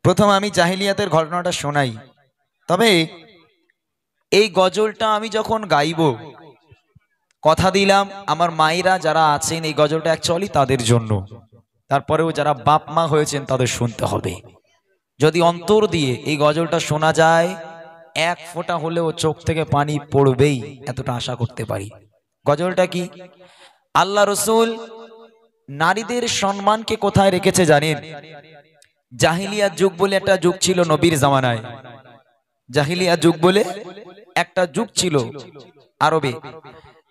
প্রথম আমি জাহিলিয়াতের ঘটনাটা শোনাই। তবে এই গজলটা আমি যখন গাইব, কথা দিলাম আমার মায়েরা যারা আছেন এই গজলটা অ্যাকচুয়ালি তাদের জন্য, তারপরেও যারা বাপ মা হয়েছেন তাদের শুনতে হবে। যদি অন্তর দিয়ে এই গজলটা শোনা যায়, এক ফোঁটা হলেও চোখ থেকে পানি পড়বেই, এতটা আশা করতে পারি। গজলটা কি? আল্লাহ রসুল নারীদের সম্মানকে কোথায় রেখেছে জানেন? জাহিলিয়াত যুগ বলে একটা যুগ ছিল নবীর জামানায়। জাহিলিয়াত যুগ বলে একটা যুগ ছিল আরবে,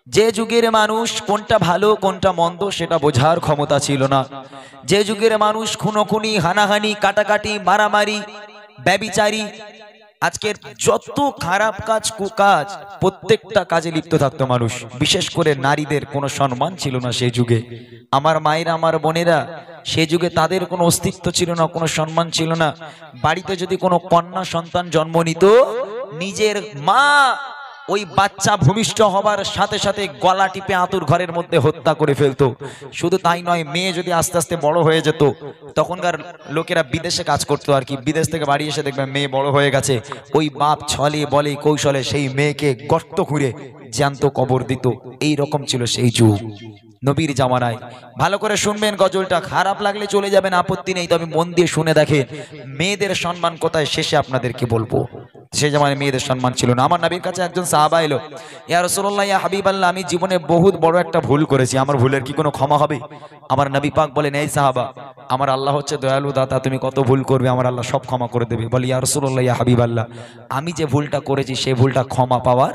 যে যুগের মানুষ কোনটা ভালো কোনটা মন্দ সেটা বোঝার ক্ষমতা ছিল না। যে যুগের মানুষ খুনোখুনি, হানাহানি, কাটাকাটি, মারামারি, ব্যভিচারী, আজকের যত খারাপ কাজ, কুকাজ, প্রত্যেকটা কাজে লিপ্ত থাকতো মানুষ। বিশেষ করে নারীদের কোনো সম্মান ছিল না সেই যুগে। আমার মায়েরা, আমার বোনেরা, সেই যুগে তাদের কোনো অস্তিত্ব ছিল না, কোনো সম্মান ছিল না। বাড়িতে যদি কোনো কন্যা সন্তান জন্ম নিত, নিজের মা ওই বাচ্চা ভূমিষ্ঠ হবার সাথে সাথে গলা টিপে আতুর ঘরের মধ্যে হত্যা করে ফেলতো। শুধু তাই নয়, মেয়ে যদি আস্তে আস্তে বড় হয়ে যেত, তখনকার লোকেরা বিদেশে কাজ করতো আর কি, বিদেশ থেকে বাড়ি এসে দেখবে মেয়ে বড় হয়ে গেছে, ওই বাপ ছলে বলে কৌশলে সেই মেয়েকে গর্ত খুঁড়ে জ্যান্ত কবর দিত। এই রকম ছিল সেই যুগ নবীর জামানায়। ভালো করে শুনবেন গজলটা, খারাপ লাগলে চলে যাবেন, আপত্তি নেই, তবে মন দিয়ে শুনে দেখেন মেয়েদের সম্মান কোথায়, শেষে আপনাদেরকে বলবো। সেই জামানায় মেয়েদের সম্মান ছিল না। আমার নবীর কাছে একজন সাহাবা এলো, ইয়া রাসূলুল্লাহ, ইয়া হাবিবাল্লাহ, আমি জীবনে বহুত বড় একটা ভুল করেছি, আমার ভুলের কি কোনো ক্ষমা হবে? আমার নবী পাক বলেন, এই সাহাবা, আমার আল্লাহ হচ্ছে দয়ালু দাতা, তুমি কত ভুল করবে, আমার আল্লাহ সব ক্ষমা করে দেবে। বলি, ইয়া রাসূলুল্লাহ, ইয়া হাবিবাল্লাহ, আমি যে ভুলটা করেছি সেই ভুলটা ক্ষমা পাওয়ার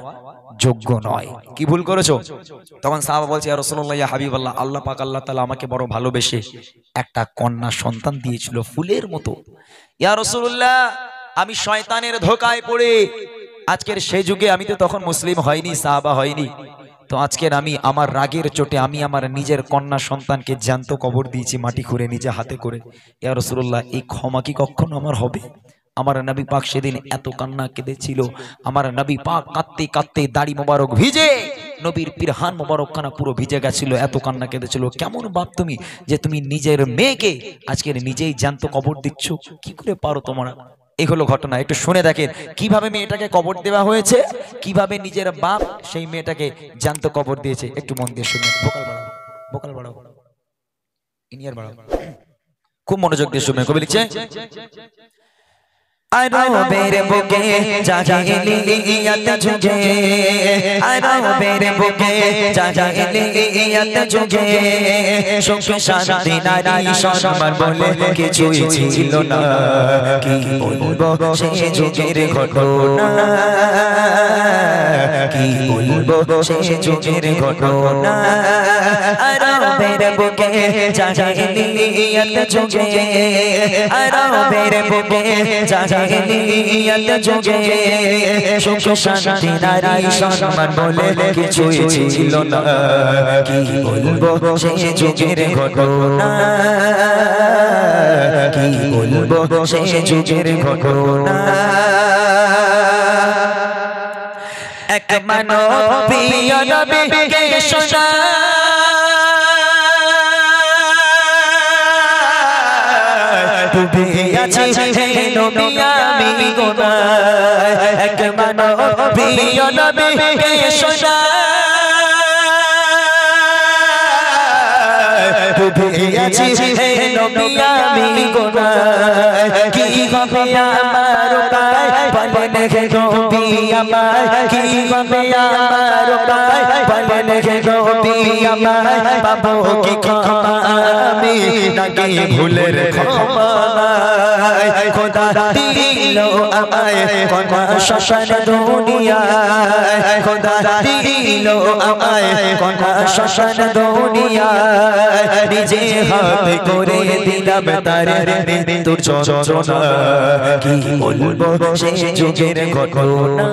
যোগ্য নয়। কি ভুল করেছো? তখন সাহাবা বলছে, ইয়া রাসূলুল্লাহ, ইয়া হাবিবাল্লাহ, আল্লাহ পাক আল্লাহ তাআলা আমাকে বড় ভালোবেসে একটা কন্যা সন্তান দিয়েছিল ফুলের মতো। ইয়া রাসূলুল্লাহ, আমি শয়তানের ধোকায় পড়ে আজকের সেই যুগে, আমি তো তখন মুসলিম হয়নি, সাহাবা হয়নি, তো আজকের আমি আমার রাগের চোটে আমি আমার নিজের কন্যা সন্তানকে জ্যান্ত কবর দিয়েছি, মাটি খুঁড়ে নিজে হাতে করে। ইয়া রাসূলুল্লাহ, এই ক্ষমা কি কখনো আমার হবে? আমার নবী পাক সেদিন এত কান্না কেঁদেছিল, আমার নবী পাক কাঁদতে কাঁদতে দাড়ি মোবারক ভিজে, নবীর পিরহান মোবারকখানা পুরো ভিজে গেছিল, এত কান্না কেঁদেছিল। কেমন বাপ তুমি, যে তুমি নিজের মেয়েকে আজকের নিজেই জ্যান্ত কবর দিচ্ছ? কি করে পারো তোমরা? এই হলো ঘটনা। একটু শুনে দেখেন কিভাবে মেয়েটাকে কবর দেওয়া হয়েছে, কিভাবে নিজের বাপ সেই মেয়েটাকে জ্যান্ত কবর দিয়েছে। একটু মন দিয়ে শুনুন। ভোকাল বাড়াও, ভোকাল বাড়াও, ইনিয়ার বাড়াও, খুব মনোযোগ দিয়ে শুনবেন। কবি লিখছে, আরবের বুকে জাহিলিয়াত যুগে, আরবের বুকে জাহিলিয়াত যুগে সুখ শান্তি নারী সম্মান বলে কিছুই ছিল না। কি বলবো সে যুগের ঘটনা, কি বলবো সে যুগের ঘটনা। আরবের বুকে জাহিলিয়াত যুগে, আরবের বুকে জাহিলিয়াত যুগে সুখ শান্তি নারী সম্মান বলে কিছুই ছিল না। কি বলবো সে যুগের ঘটনা, কি বলবো সে যুগের ঘটনা। এক মানব প্রিয় নবীকে শোনা, ডুবে আছি হে নবী আমি গুনাহ। এক মানব প্রিয় নবীকে শোনা, ডুবে আছি হে নবী আমি গুনাহ। কি হবে আমার উপায় বলেন হে নবী আমার, কি হবে আমার উপায় বলেন হে নবী আমার। পাবো কি ক্ষমা আমি নাকি ভুলের ক্ষমা নাই? খোদা দিল আমায় কোন শ্মশান দুনিয়ায়, খোদা দিল আমায় কোন শ্মশান দুনিয়ায়। নিজে হাতে করে দিলাম তার মৃত্যুর যন্ত্রণা। কি বলবো সে যুগের ঘটনা,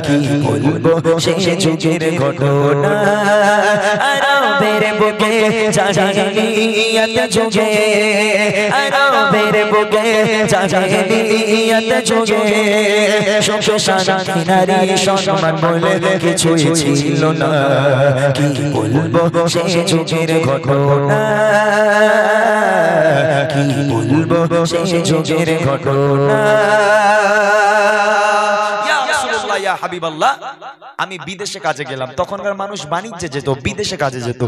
কি বলবো সে যুগের ঘটনা। আরবের বুকে জাহিলিয়ত যুগে আরবের বুকে জাহিলিয়ত যুগে সুখ শান্তি নারী সম্মান বলে কিছুই ছিল না কি বলবো সে যুগের ঘটনা কি বলবো সে যুগের ঘটনা ইয়া হাবিবাল্লাহ আমি বিদেশে কাজে গেলাম তখনকার মানুষ বাণিজ্যে যেত বিদেশে কাজে যেত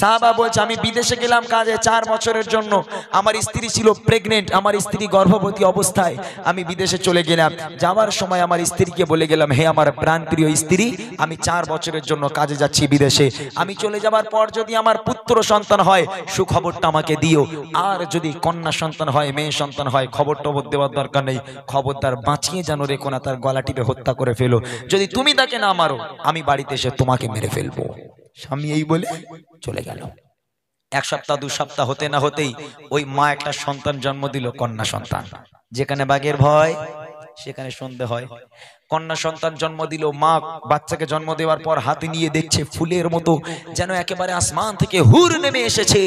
সাহাবা বলছে আমি বিদেশে গেলাম কাজে 4 বছরের জন্য আমার স্ত্রী ছিল প্রেগন্যান্ট আমার স্ত্রী গর্ভবতী অবস্থায় আমি বিদেশে চলে গেলাম যাওয়ার সময় আমার স্ত্রীকে বলে গেলাম হে আমার প্রাণপ্রিয় স্ত্রী আমি 4 বছরের জন্য কাজে যাচ্ছি বিদেশে আমি চলে যাবার পর যদি আমার পুত্র সন্তান হয় সুখবরটা আমাকে দিও আর যদি কন্যা সন্তান হয় মেয়ে সন্তান হয় খবরটা দেওয়ার দরকার নেই খবরদার বাঁচিয়ে যেন রেখো না তার গলা টিপে হত্যা করে ফেলো যদি তুমি তাকে না মারো আমি বাড়িতে এসে তোমাকে মেরে ফেলবো স্বামী এই বলে চলে গেল 1 সপ্তাহ 2 সপ্তাহ হতে না হতেই ওই মা একটা সন্তান জন্ম দিল কন্যা সন্তান যেখানে বাঘের ভয় সেখানে সন্ধে হয় কন্যা সন্তান জন্ম দিল মা বাচ্চাকে জন্ম দেওয়ার পর হাতে নিয়ে দেখছে ফুলের মতো যেন একেবারে আসমান থেকে হুর নেমে এসেছে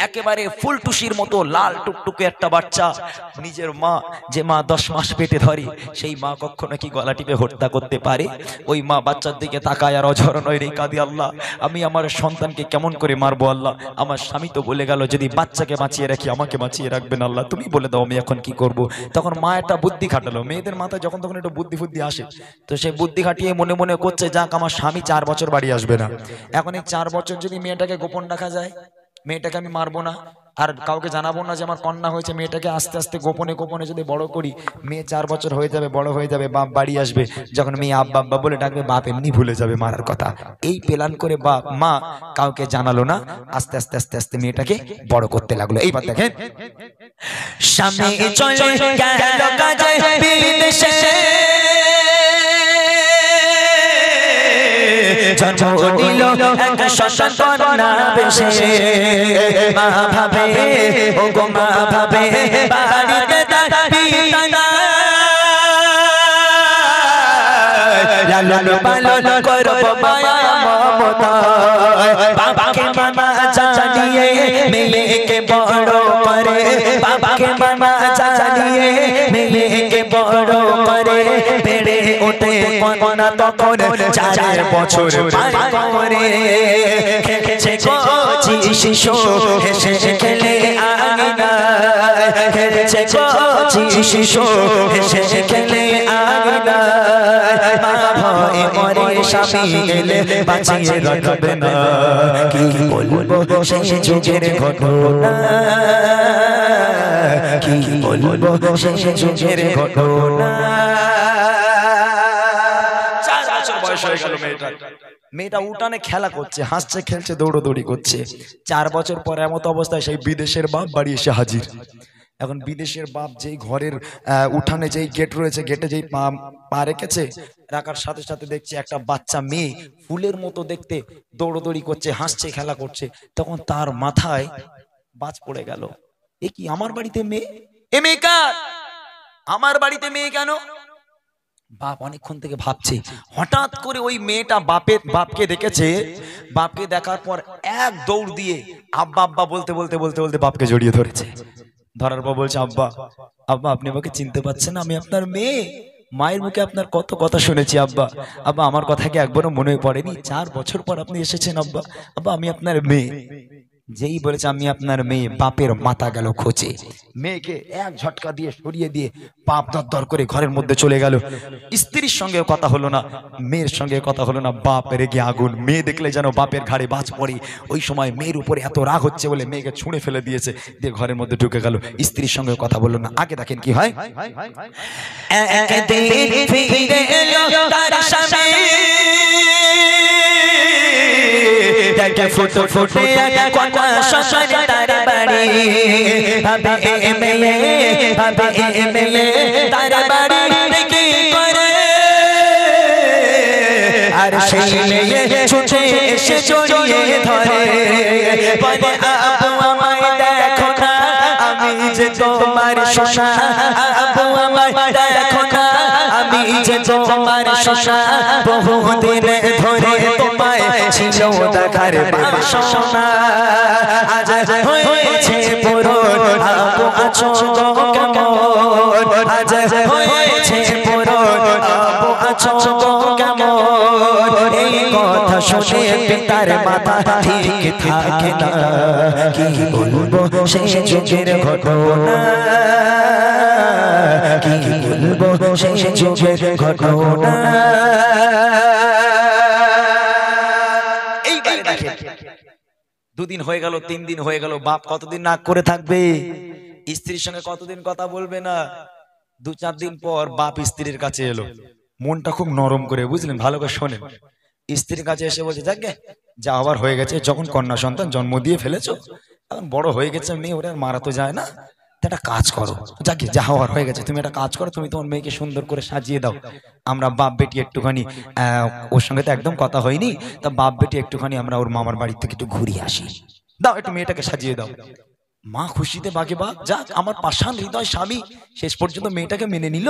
একেবারে ফুলটুসির মতো লাল টুকটুকে একটা বাচ্চা নিজের মা যে মা 10 মাস পেটে ধরে সেই মা কখনো কি গলা টিপে হত্যা করতে পারে ওই মা বাচ্চার দিকে তাকায় আর অঝর নয় রে কাঁদি আল্লাহ আমি আমার সন্তানকে কেমন করে মারবো আল্লাহ আমার স্বামী তো বলে গেল যদি বাচ্চাকে বাঁচিয়ে রাখি আমাকে বাঁচিয়ে রাখবেন আল্লাহ তুমি বলে দাও আমি এখন কি করব তখন মা একটা বুদ্ধি খাটালো মেয়েদের মাথায় যখন তখন একটু বুদ্ধি আসে তো সেই বুদ্ধি খাটিয়ে মনে মনে করছে যাক আমার স্বামী 4 বছর বাড়ি আসবে না এখন এই 4 বছর যদি মেয়েটাকে গোপন রাখা যায় মেয়েটাকে আমি মারবো না আর কাউকে জানাবো না যে আমার কন্যা হয়েছে মেয়েটাকে আস্তে আস্তে গোপনে গোপনে যদি বড় করি মেয়ে 4 বছর হয়ে যাবে বড় হয়ে যাবে বাপ বাড়ি আসবে যখন মেয়ে আব্বা আব্বা বলে ডাকবে বাপ এমনি ভুলে যাবে মারার কথা এই প্ল্যান করে বাপ মা কাউকে জানালো না আস্তে আস্তে আস্তে আস্তে মেয়েটাকে বড় করতে লাগলো এইবার দেখেন স্বামী চলে গেল কাজে বিদেশে জন্ম দিল এক সন্তান কন্যা বেশে মা ভাবে ও গো মা ভাবে বাড়িতে তার পিতা নাই লালন পালন করব মায়া মমতা বাবাকে মামা জানিয়ে মেয়েকে বড় করে বাবাকে মামা জানিয়ে মেয়েকে বড় করে বেড়ে ওঠে কন্যা তখন 4 বছর পার করে খেলেছে কচি শিশু হেসে খেলে আঙিনা খেলেছে কচি শিশু হেসে খেলে আঙিনা মা ভয়ে মরে স্বামী এলে বাঁচিয়ে রাখবে না কি বলবো সেই যুগের ঘটনা কি বলবো সেই যুগের ঘটনা 4 বছর বয়স হয়ে গেল মেয়েটা উঠানে খেলা করছে হাসছে খেলছে দৌড়দৌড়ি করছে 4 বছর পর এমত অবস্থায় সেই বিদেশের বাপ বাড়ি এসে হাজির এখন বিদেশের বাপ যেই ঘরের উঠানে যেই গেট রয়েছে গেটে যেই পা রেখেছে রাখার সাথে সাথে দেখছে একটা বাচ্চা মেয়ে ফুলের মতো দেখতে দৌড়দৌড়ি করছে হাসছে খেলা করছে তখন তার মাথায় বাজ পড়ে গেল এ কি আমার বাড়িতে মেয়ে এ মেয়ে কার আমার বাড়িতে মেয়ে কেন বাপ অনেকক্ষণ থেকে ভাবছে হঠাৎ করে ওই মেয়েটা বাপকে দেখেছে বাপকে দেখার পর এক দৌড় দিয়ে আব্বা আব্বা বলতে বলতে বলতে বলতে বাপকে জড়িয়ে ধরেছে ধরার পর বলছে আব্বা আব্বা আপনি আমাকে চিনতে পারছেন আমি আপনার মেয়ে মায়ের মুখে আপনার কত কথা শুনেছি আব্বা আব্বা আমার কথা কি একবারও মনে পড়েনি 4 বছর পর আপনি এসেছেন আব্বা আব্বা আমি আপনার মেয়ে যেই বলেছে আমি আপনার মেয়ে বাপের মাথা গেল খোঁচে মেয়েকে এক ঝটকা দিয়ে সরিয়ে দিয়ে বাপ দরদর করে ঘরের মধ্যে চলে গেল স্ত্রীর সঙ্গে কথা হলো না মেয়ের সঙ্গে কথা হলো না বাপ রেগে আগুন মেয়ে দেখলে যেন বাপের ঘাড়ে বাজ পড়ে ওই সময় মেয়ের উপরে এত রাগ হচ্ছে বলে মেয়েকে ছুঁড়ে ফেলে দিয়েছে দিয়ে ঘরের মধ্যে ঢুকে গেল স্ত্রীর সঙ্গে কথা বললো না আগে দেখেন কি হয় ফুটো ফুটে কন্যা শ্বশুর তার বাড়ি ভাবে এমএলএ তার বাড়ি কি করে আর সেই মেয়ে ছুটে এসে জড়িয়ে ধরে বলে আপু আমায় দেখো না আমি যে তোমার সোনা আপু আমায় দেখো না আমি যে তোমার সোনা বহুদিন ধরে তোমায় ছিল দেখার বাসনা আজ হয়েছে পূরণ আপু আছো গো কেমন আজ হয়েছে পূরণ আপু আছো গো কেমন এই কথা শুনে পিতার মাথা ঠিক থাকে না কি বলবো সেই যুগের ঘটনা কি বলবো সেই যুগের ঘটনা এইবারে দেখেন দুদিন হয়ে গেল 3 দিন হয়ে গেল বাপ কতদিন নাক করে থাকবে স্ত্রীর সঙ্গে কতদিন কথা বলবে না 2-4 দিন পর বাপ স্ত্রীর কাছে এলো মনটা খুব নরম করে বুঝলেন ভালো করে শোনেন স্ত্রীর কাছে এসে বলছে যাক গে যা হবার হয়ে গেছে যখন কন্যা সন্তান জন্ম দিয়ে ফেলেছো এখন বড় হয়ে গেছে মেয়ে ওরা মারা তো যায় না একটা কাজ করো যাকে যা হওয়ার হয়ে গেছে তুমি একটা কাজ করো তুমি তোমার মেয়েকে সুন্দর করে সাজিয়ে দাও আমরা বাপ বেটি একটুখানি ওর সঙ্গে তো একদম কথা হয়নি তা বাপ বেটি একটুখানি আমরা ওর মামার বাড়ি থেকে একটু ঘুরে আসি দাও একটু মেয়েটাকে সাজিয়ে দাও মা খুশিতে বাগে বা যা আমার পাষাণ হৃদয় স্বামী শেষ পর্যন্ত মেয়েটাকে মেনে নিল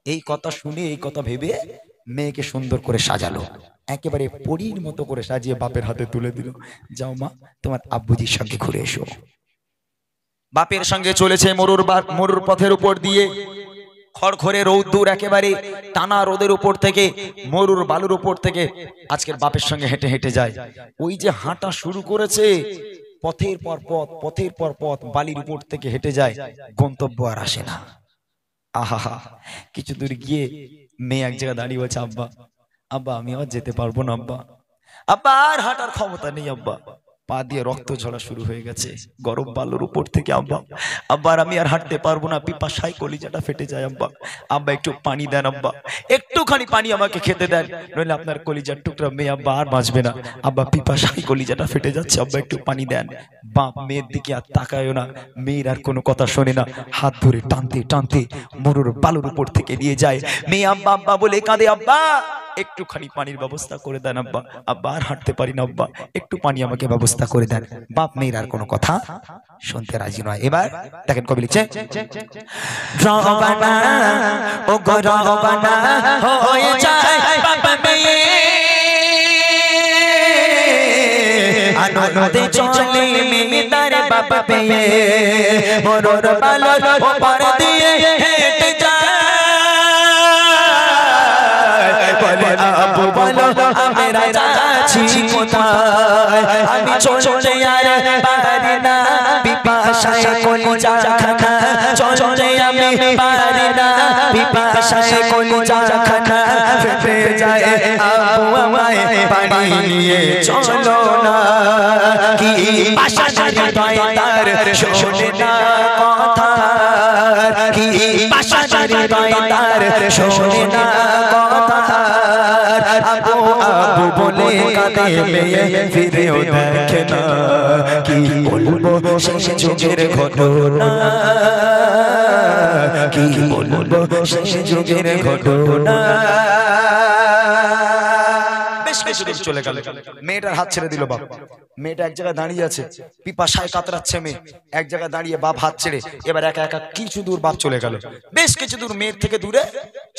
এই কথা শুনে এই কথা ভেবে মেয়েকে সুন্দর করে সাজালো একেবারে পরীর মতো করে সাজিয়ে বাপের হাতে তুলে দিল যাও মা তোমার আব্বুজির সঙ্গে ঘুরে এসো বাপের সঙ্গে চলেছে মরুর পথের উপর দিয়ে খড়খড়ে রৌদ্দুর একেবারে টানা রোদের উপর থেকে মরুর বালুর উপর থেকে আজকের বাপের সঙ্গে হেঁটে হেঁটে যায় ওই যে হাঁটা শুরু করেছে পথের পর পথ বালির উপর থেকে হেঁটে যায় গন্তব্য আর আসে না আহা কিছু দূর গিয়ে মেয়ে এক জায়গায় দাঁড়িয়ে বলছে আব্বা আব্বা আমি আর যেতে পারবো না আব্বা আব্বা আর হাঁটার ক্ষমতা নেই আব্বা পা দিয়ে রক্ত ঝরা শুরু হয়ে গেছে গরম বালুর উপর থেকে আব্বা আব্বা আমি আর হাঁটতে পারবো না পিপাসায় কলিজাটা ফেটে যায় আব্বা আব্বা একটু পানি দেন আব্বা একটুখানি পানি আমাকে খেতে দেন নইলে আপনার কলিজার টুকরা মেয়ে আব্বা আর বাঁচবে না আব্বা পিপাসায় কলিজাটা ফেটে যাচ্ছে আব্বা একটু পানি দেন বাপ মেয়ের দিকে আর তাকায়ও না মেয়ের আর কোনো কথা শোনে না হাত ধরে টানতে টানতে মরুর বালুর উপর থেকে নিয়ে যায় মেয়ে আব্বা আব্বা বলে কাঁদে আব্বা একটুখানি পানির ব্যবস্থা করে দেন আব্বা আব্বা আর হাঁটতে পারি না আব্বা একটু পানি আমাকে ব্যবস্থা করে দেন বাপ মেয়ের আর কোনো কথা শুনতে রাজি নয় এবার দেখেন কবি লিখছে রবানা ও গো রবানা হয়ে যায় বাপ মেয়ে আনন্দে চলে মেয়ে তার বাপ পেয়ে মরুর বালুর উপর দিয়ে হেঁটে যায় আব্বু বলো আমরা যাচ্ছি কোথায় আমি চলতে আর পারি না পিপাসায় কলিজা খানা চলতে আমি পারি না পিপাসায় কলিজা খানা ফেটে যায় আব্বু আমায় পানি নিয়ে চলো না কি পাশার হৃদয় তার শোনে না কথা কি পাশার হৃদয় তার শোনে না কথা আবু আবু বলে কাঁদে মেয়ে ফিরেও দেখে না কি বলবো শেষ যুগের ঘটনা কি বলবো শেষ যুগের ঘটনা বেশ কিছু দূর চলে গেল মেয়েটার হাত ছেড়ে দিল বাপ মেয়েটা এক জায়গায় দাঁড়িয়ে আছে পিপাসায় কাতরাচ্ছে মেয়ে এক জায়গায় দাঁড়িয়ে বাপ হাত ছেড়ে এবার একা একা কিছু দূর বাপ চলে গেল বেশ কিছু দূর মেয়ের থেকে দূরে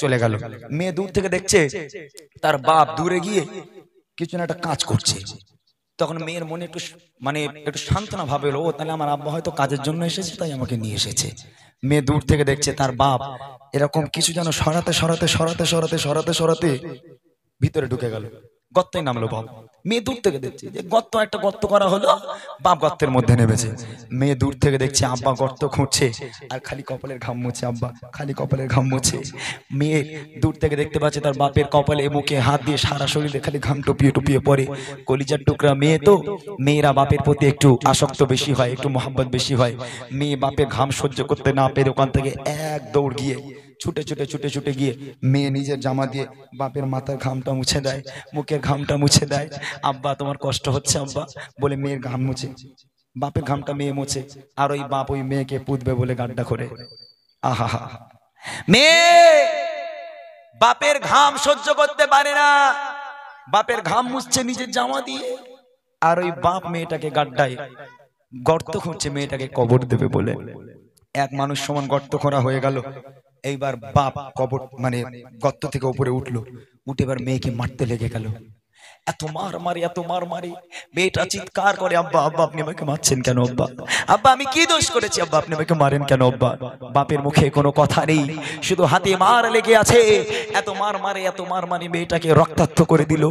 চলে গেল মেয়ে দূর থেকে দেখছে তার বাপ দূরে গিয়ে কিছু না একটা কাজ করছে তখন মেয়ের মনে একটু সান্ত্বনা ভাবে এলো ও তাহলে আমার আব্বা হয়তো কাজের জন্য এসেছে তাই আমাকে নিয়ে এসেছে মেয়ে দূর থেকে দেখছে তার বাপ এরকম কিছু যেন সরাতে ভিতরে ঢুকে গেল গর্তে নামলো বাপ মেয়ে দূর থেকে দেখছে যে একটা গর্ত করা হলো বাপ গর্তের মধ্যে নেমেছে মেয়ে দূর থেকে দেখছে আব্বা গর্ত খুঁড়ছে আর খালি কপালের ঘাম মুছে আব্বা খালি কপালের ঘাম মুছে মেয়ে দূর থেকে দেখতে পাচ্ছে তার বাপের কপালে মুখে হাত দিয়ে সারা শরীরে খালি ঘাম টুপিয়ে পড়ে কলিজার টুকরা মেয়ে তো মেয়েরা বাপের প্রতি একটু আসক্ত বেশি হয় একটু মোহাব্বত বেশি হয় মেয়ে বাপের ঘাম সহ্য করতে না পেরে ওখান থেকে এক দৌড় গিয়ে ছুটে গিয়ে মেয়ে নিজের জামা দিয়ে বাপের মাথার ঘামটা মুছে দেয় মুখের ঘামটা মুছে দেয় আব্বা তোমার কষ্ট হচ্ছে আব্বা বলে মেয়ের ঘাম মুছে বাপের ঘামটা মেয়ে মুছে আর ওই বাপ ওই মেয়েকে পুঁতবে বলে গাড্ডা করে আহা মেয়ে বাপের ঘাম সহ্য করতে পারে না বাপের ঘাম মুছছে নিজের জামা দিয়ে আর ওই বাপ মেয়েটাকে গাড্ডায় গর্ত খুঁজছে মেয়েটাকে কবর দেবে বলে এক মানুষ সমান গর্ত খোঁড়া হয়ে গেল এইবার বাপ কবর মানে গর্ত থেকে উপরে উঠলো, উঠে এবার মেয়েকে মারতে লেগে গেল। এত মার মারি, এত মার মারি, মেয়েটা চিৎকার করে, আব্বা আব্বা আপনি আমাকে মারছেন কেন আব্বা, আব্বা আমি কি দোষ করেছি আব্বা আপনি আমাকে মারেন কেন আব্বা। বাপের মুখে কোনো কথা নেই, শুধু হাতে মার লেগে আছে। এত মার মারে, এত মার মারি, মেয়েটাকে রক্তাক্ত করে দিল।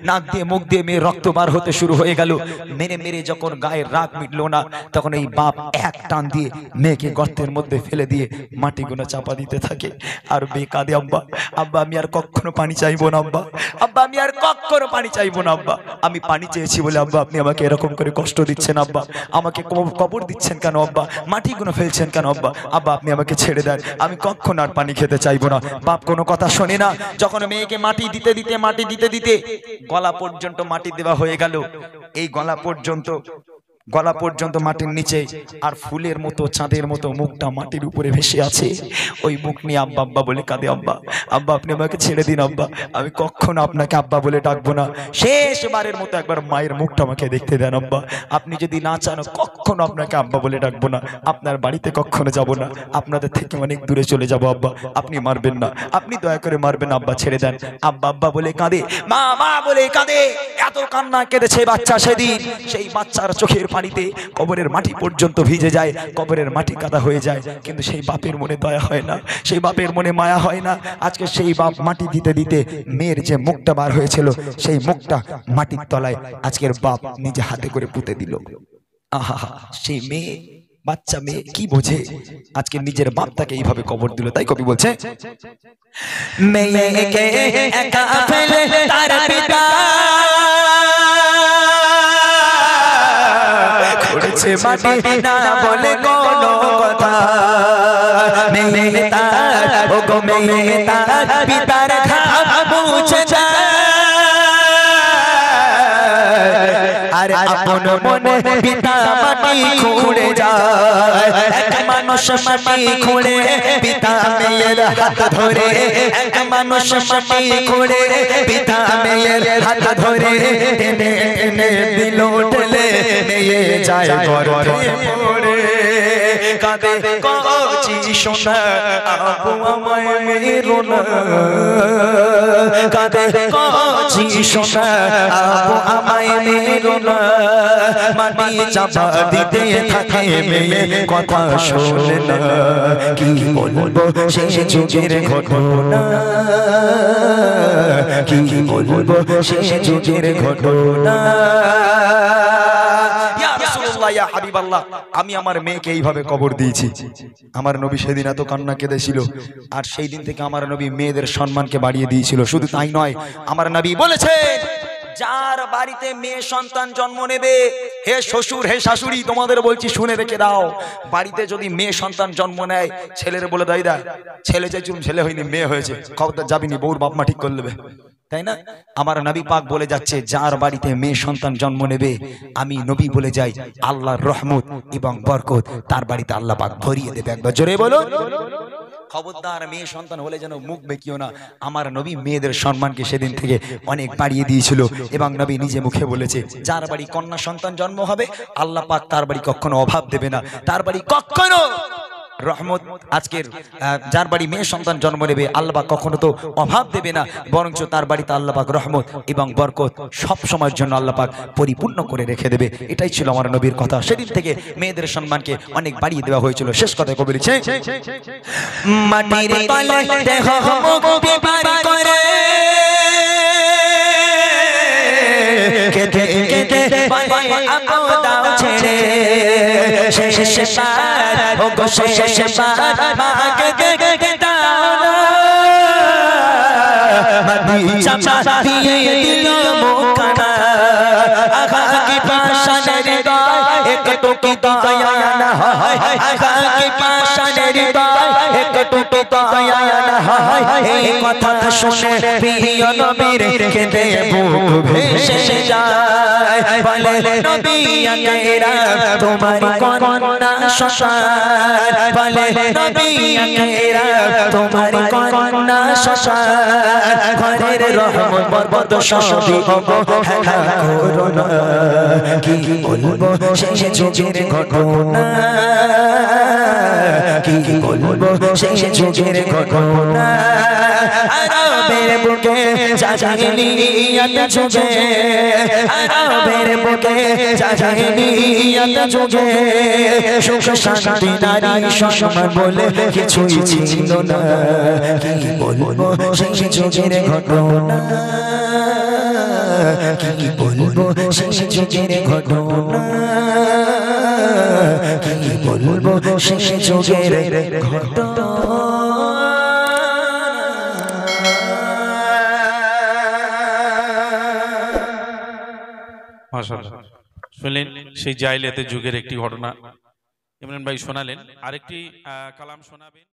নাক দিয়ে মুখ দিয়ে মেয়ে রক্ত বার হতে শুরু হয়ে গেল। মেরে মেরে যখন গায়ের রাগ মিটলো না, তখন এই বাপ এক টান দিয়ে মেয়েকে গর্তের মধ্যে ফেলে দিয়ে মাটিগুলো চাপা দিতে থাকে। আর মেয়ে কাঁদে, আব্বা আব্বা আমি আর কখনো পানি চাইবো না আব্বা, আব্বা আমি আর কখনো পানি চাইবো না আব্বা, আমি পানি চেয়েছি বলে আব্বা আপনি আমাকে এরকম করে কষ্ট দিচ্ছেন আব্বা, আমাকে কবর দিচ্ছেন কেন আব্বা, মাটিগুলো ফেলছেন কেন আব্বা, আব্বা আপনি আমাকে ছেড়ে দেন, আমি কখনো আর পানি খেতে চাইবো না। বাপ কোনো কথা শোনে না। যখন মেয়েকে মাটি দিতে দিতে গলা পর্যন্ত মাটি দেওয়া হয়ে গেল, এই গলা পর্যন্ত মাটির নিচে, আর ফুলের মতো চাঁদের মতো মুখটা মাটির উপরে ভেসে আছে। ওই মুখ নিয়ে আব্বা আব্বা বলে কাঁদে, আব্বা আব্বা আপনি আমাকে ছেড়ে দিন আব্বা, আমি কখনো আপনাকে আব্বা বলে ডাকবো না, শেষবারের মতো একবার মায়ের মুখটা আমাকে দেখতে দেন আব্বা, আপনি যদি না চান কখনো আপনাকে আব্বা বলে ডাকবো না, আপনার বাড়িতে কখনো যাব না, আপনাদের থেকে অনেক দূরে চলে যাব আব্বা, আপনি মারবেন না, আপনি দয়া করে মারবেন আব্বা, ছেড়ে দেন। আব্বা আব্বা বলে কাঁদে, মা মা বলে কাঁদে। এত কান্না কেঁদেছে বাচ্চা সেদিন, সেই বাচ্চার চোখের পানিতে কবরের মাটি পর্যন্ত ভিজে যায়, কবরের মাটি কাদা হয়ে যায়, কিন্তু সেই বাপের মনে দয়া হয় না, সেই বাপের মনে মায়া হয় না। আজকে সেই বাপ মাটি দিতে দিতে মেয়ের যে মুখটা বার হয়েছিল, সেই মুখটা মাটির তলায় আজকের বাপ নিজে হাতে করে পুঁতে দিল। আহা, সেই মেয়ে, বাচ্চা মেয়ে কি বোঝে, আজকে নিজের বাপটাকে এইভাবে কবর দিল। তাই কবি বলছে, মেয়েকে একা ফেলে তার পিতা করেছে মাটি না বলে কোনো কথা, মেয়ে তার ও গো মেয়ে তার পিতার ঘাম মুছে যায়, আরে আপন মনে পিতা মাটি খুঁড়ে যায়, এক মানুষ মাটি খুঁড়ে পিতা মেয়ের হাত ধরে, এক মানুষ মাটি খুঁড়ে পিতা মেয়ের হাত ধরে, টেনে টেনে দিল ঠেলে মেয়ে যায় গর্তে পড়ে, কাঁদে কচি সোনা আপু আমায় মেরো না, কাঁদে কচি সোনা আপু আমায় মেরো না, মাটি চাপা দিতে থাকে মেয়ে কথা শোনে না, কি বলবো সেই যুগের ঘটনা, কি বলবো সেই যুগের ঘটনা। আমি আমার মেয়েকে এইভাবে কবর দিয়েছি। আমার নবী সেদিন এত কান্না কেঁদেছিল, আর সেই দিন থেকে আমার নবী মেয়েদের সম্মানকে বাড়িয়ে দিয়েছিল। শুধু তাই নয়, আমার নবী বলেছে, যার বাড়িতে মেয়ে সন্তান জন্ম নেবে, হে শ্বশুর হে শাশুড়ি তোমাদের বলছি শুনে রেখে দাও, বাড়িতে যদি মেয়ে সন্তান জন্ম নেয়, ছেলের বলে দাই দা ছেলে চাইছুন, ছেলে হয়নি মেয়ে হয়েছে, খবরদার যাবিনি, বউর বাপ মা ঠিক করে নেবে, তাই না? আমার নবী পাক বলে যাচ্ছে, যার বাড়িতে মেয়ে সন্তান জন্ম নেবে, আমি নবী বলে যাই আল্লাহর রহমত এবং বরকত তার বাড়িতে আল্লাহ পাক ভরিয়ে দেবে। একবার জোরে বলো, খবরদার মেয়ে সন্তান হলে যেন মুখ বেঁকিও না। আমার নবী মেয়েদের সম্মানকে সেদিন থেকে অনেক বাড়িয়ে দিয়েছিল, এবং নবী নিজে মুখে বলেছে, যার বাড়ি কন্যা সন্তান জন্ম হবে আল্লাহ পাক তার বাড়ি কখনো অভাব দেবে না, তার বাড়ি কখনো রহমত। আজকের যার বাড়ি মেয়ে সন্তান জন্ম নেবে আল্লাহ পাক কখনো তো অভাব দেবে না, বরঞ্চ তার বাড়িতে আল্লাহ পাক রহমত এবং বরকত সব সময়ের জন্য আল্লাহ পাক পরিপূর্ণ করে রেখে দেবে। এটাই ছিল আমার নবীর কথা। সেদিন থেকে মেয়েদের সম্মানকে অনেক বাড়িয়ে দেওয়া হয়েছিল। শেষ কথায় কবি লিখছে, মাটির তলে দেহ মুক্তি পার করে, কেটে কেটে আপন দাও ছেড়ে, শেষবার ও গো শেষবার মাকে দেখে দাও না, মাটি চাপা দিয়ে দিল মুখখানা, আহা কি পাশানের গায় একটু কি দয়া না হয়, আহা কি পাশানের গায় একটু কি দয়া না হয়, এই কথা শুনে প্রিয় নবীর কেঁদে বুক ভেসে যায়, বলে নবী আকরাম তোমার কন্যা শ্মশান, বলে নবী আকরাম তোমার কন্যা শ্মশান, ঘরের রহমত বরকত সবই অবহেলা করো না, কি বলবো সেই যুগের ঘটনা, কি বলবো সেই যুগের ঘটনা আরবের বুকে জাহিলিয়াত যুগে আরবের বুকে জাহিলিয়াত যুগে সুখ শান্তি নারী সম্মান বলে কিছুই ছিল না কি বলবো সেই যুগের ঘটনা কি বলবো সেই যুগের ঘটনা কি বলবো সেই যুগের ঘটনা মাশাআল্লাহ শুনলেন সেই জাইলিয়াতের যুগের একটি ঘটনা ইমরান ভাই শোনালেন আরেকটি কালাম শোনাবেন।